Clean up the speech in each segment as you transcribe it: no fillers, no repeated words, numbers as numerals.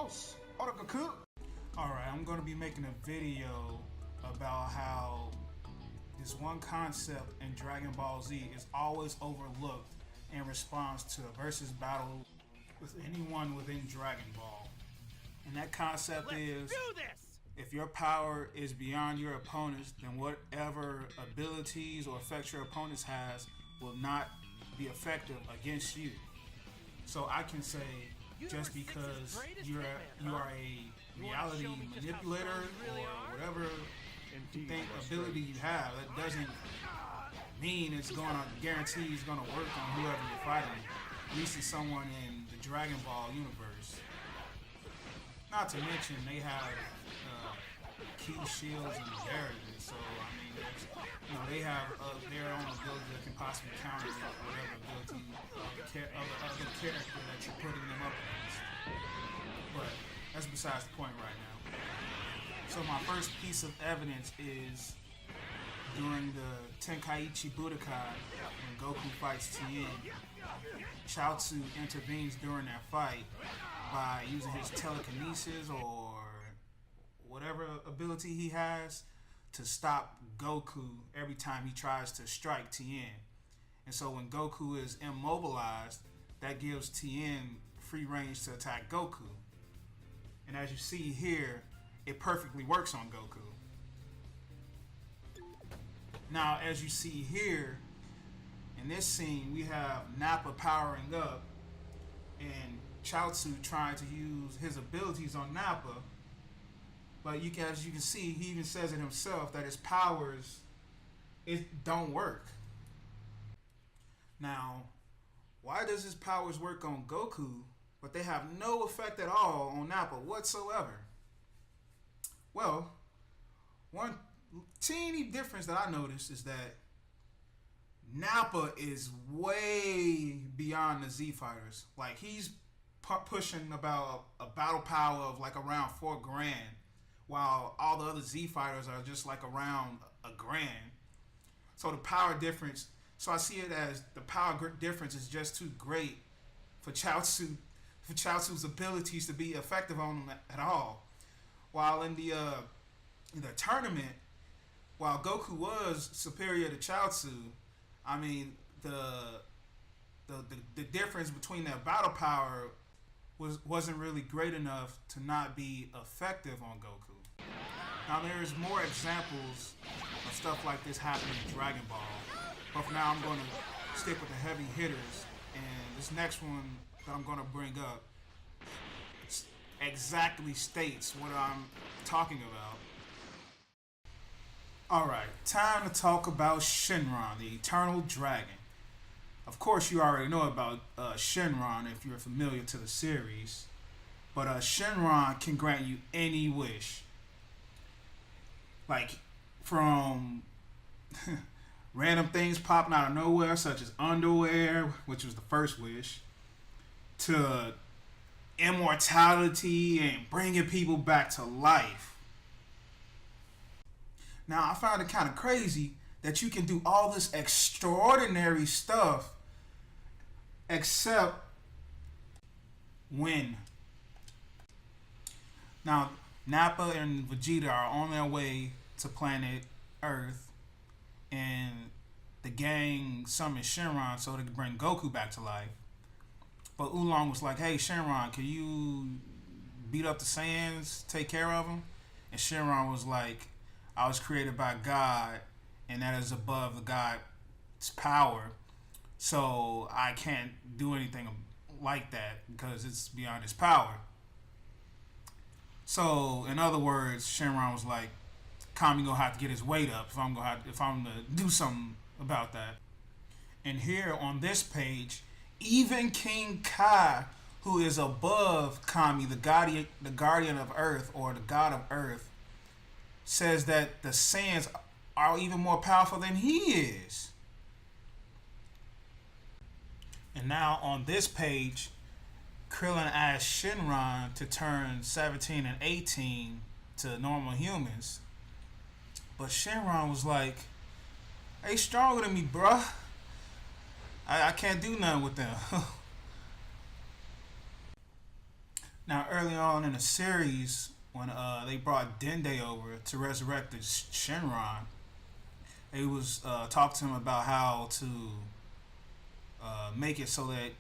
Alright, I'm going to be making a video about how this one concept in Dragon Ball Z is always overlooked in response to a versus battle with anyone within Dragon Ball. And that concept is, if your power is beyond your opponent's, then whatever abilities or effects your opponents has will not be effective against you. So I can say, just because you are a reality manipulator or whatever ability you have, that doesn't mean it's gonna guarantee it's gonna work on whoever you're fighting. At least it's someone in the Dragon Ball universe. Not to mention they have key shields and barriers, so I mean, they have their own ability that can possibly counter whatever ability of the other character that you're putting them up against. But that's besides the point right now. So my first piece of evidence is during the Tenkaichi Budokai, when Goku fights Tien, Chaozu intervenes during that fight by using his telekinesis or whatever ability he has to stop Goku every time he tries to strike Tien. And so when Goku is immobilized, that gives Tien free range to attack Goku. And as you see here, it perfectly works on Goku. Now, as you see here, in this scene, we have Nappa powering up and Chaozu trying to use his abilities on Nappa. But as you can see, he even says it himself that his powers, it don't work. Now, why does his powers work on Goku, but they have no effect at all on Nappa whatsoever? Well, one teeny difference that I noticed is that Nappa is way beyond the Z fighters. Like, he's pushing about a battle power of like around 4 grand, while all the other Z fighters are just like around a grand. So the power difference, so I see it as the power difference is just too great for Chaozu's abilities to be effective on him at all. While in the tournament, while Goku was superior to Chaozu, I mean the difference between their battle power wasn't really great enough to not be effective on Goku. Now there's more examples of stuff like this happening in Dragon Ball, but for now I'm going to stick with the heavy hitters, and this next one that I'm going to bring up exactly states what I'm talking about. Alright, time to talk about Shenron, the Eternal Dragon. Of course you already know about Shenron if you're familiar to the series, but Shenron can grant you any wish. Like, from random things popping out of nowhere, such as underwear, which was the first wish, to immortality and bringing people back to life. Now, I found it kind of crazy that you can do all this extraordinary stuff except win. Now, Nappa and Vegeta are on their way to planet Earth, and the gang summons Shenron so they can bring Goku back to life. But Oolong was like, hey Shenron, can you beat up the Saiyans, take care of them? And Shenron was like, I was created by God, and that is above the God's power, so I can't do anything like that because it's beyond his power. So, in other words, Shenron was like, Kami gonna have to get his weight up if I'm to do something about that. And here on this page, even King Kai, who is above Kami, the guardian of Earth, or the god of Earth, says that the Saiyans are even more powerful than he is. And now on this page, Krillin asked Shenron to turn 17 and 18 to normal humans. But Shenron was like, they stronger than me, bruh. I can't do nothing with them. Now, early on in the series, when they brought Dende over to resurrect the Shenron, they was talking to him about how to make it so that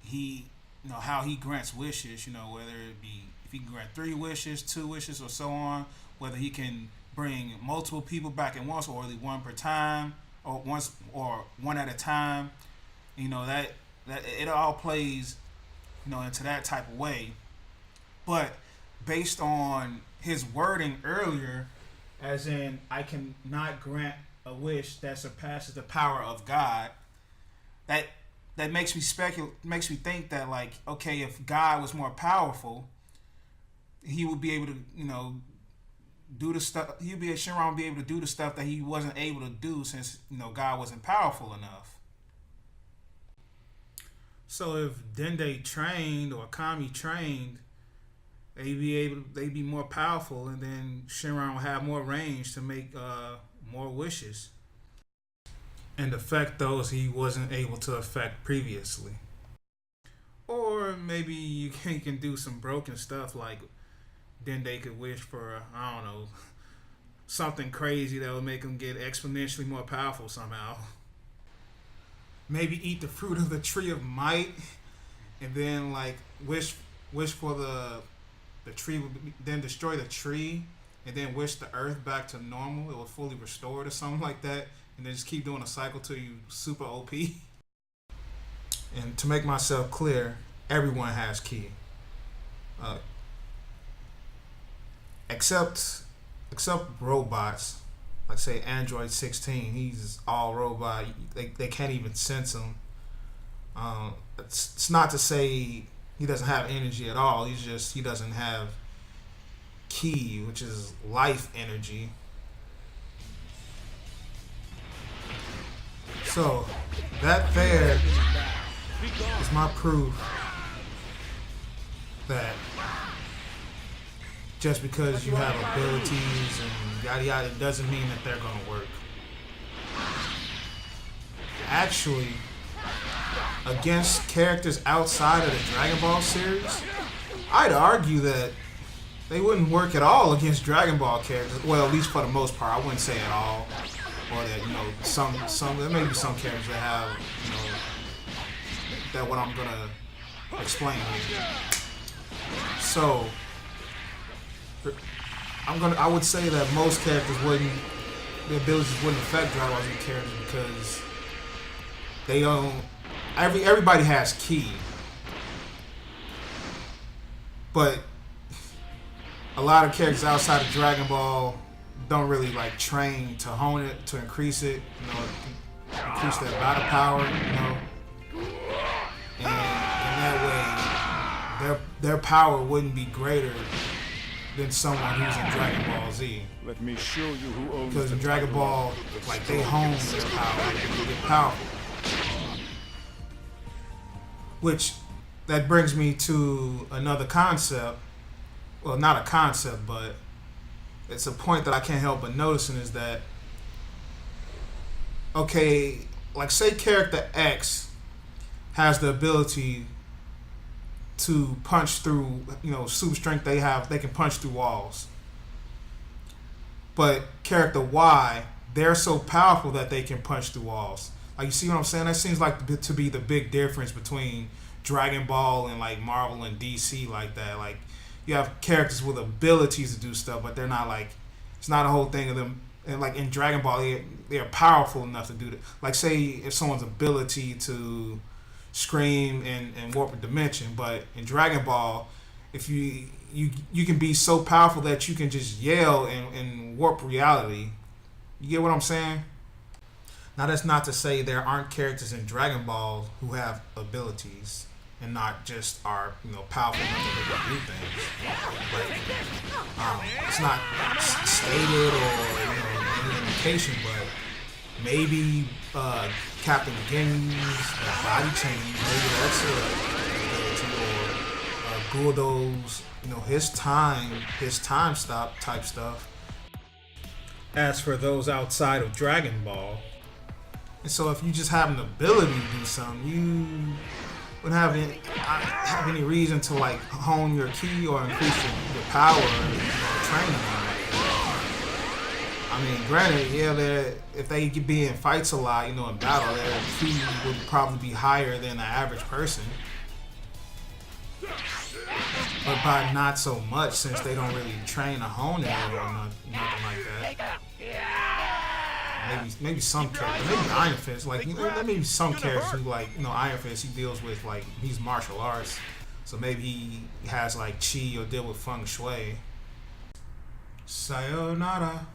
he, how he grants wishes. Whether it be if he can grant 3 wishes, 2 wishes, or so on. Whether he can bring multiple people back at once, or only one per time, or once, or one at a time. That it all plays, into that type of way. But based on his wording earlier, as in, I cannot grant a wish that surpasses the power of God. That that makes me makes me think that, like, okay, if God was more powerful, he would be able to, do the stuff. Shenron would be able to do the stuff that he wasn't able to do, since God wasn't powerful enough. So if Dende trained, or Kami trained, they'd be more powerful, and then Shenron will have more range to make more wishes and affect those he wasn't able to affect previously. Or maybe you can do some broken stuff, like Dende could wish for, I don't know, something crazy that would make him get exponentially more powerful somehow. Maybe eat the fruit of the tree of might, and then, like, wish for the tree would then destroy the tree, and then wish the earth back to normal. It would fully restore it or something like that, and then just keep doing a cycle till you super OP. And to make myself clear, everyone has ki, except robots. Like, say, Android 16, he's all robot. They can't even sense him. It's not to say he doesn't have energy at all. He doesn't have ki, which is life energy. So that there is my proof that just because you have abilities and yada yada doesn't mean that they're gonna work. Actually, against characters outside of the Dragon Ball series, I'd argue that they wouldn't work at all against Dragon Ball characters. Well, at least for the most part, I wouldn't say at all. Or that, some there may be some characters that have, that what I'm gonna explain here. So I would say that most characters the abilities wouldn't affect Dragon Ball Z characters, because they don't. Everybody has ki, but a lot of characters outside of Dragon Ball don't really, like, train to hone it, to increase it, increase their battle power, and in that way, their power wouldn't be greater than someone who's in Dragon Ball Z. Let me show you who owns. Because in Dragon Ball, like, they hone their power, they get powerful. Which, that brings me to another concept. Well, not a concept, but it's a point that I can't help but noticing, is that, okay, like, say character X has the ability to punch through, super strength they have, they can punch through walls. But character Y, they're so powerful that they can punch through walls. Like, you see what I'm saying? That seems like to be the big difference between Dragon Ball and, like, Marvel and DC, like that. Like, you have characters with abilities to do stuff, but they're not, like, it's not a whole thing of them. And, like, in Dragon Ball, they are powerful enough to do that. Like, say if someone's ability to scream and warp a dimension, but in Dragon Ball, if you can be so powerful that you can just yell and warp reality. You get what I'm saying? Now, that's not to say there aren't characters in Dragon Ball who have abilities and not just are, powerful enough to do things. Like, it's not stated or, any indication, but maybe Captain Gin's body change, maybe that's a ability, or Guldo's, his time stop type stuff. As for those outside of Dragon Ball, and so if you just have an ability to do something, wouldn't have any reason to like hone your ki or increase your power or training on it. I mean, granted, yeah, if they be in fights a lot, in battle, their ki would probably be higher than the average person. But by not so much, since they don't really train to hone it or nothing like that. Maybe some characters, maybe Iron Fist, like there may be some characters who like Iron Fist, he deals with like he's martial arts, so maybe he has like chi or deal with feng shui. Sayonara.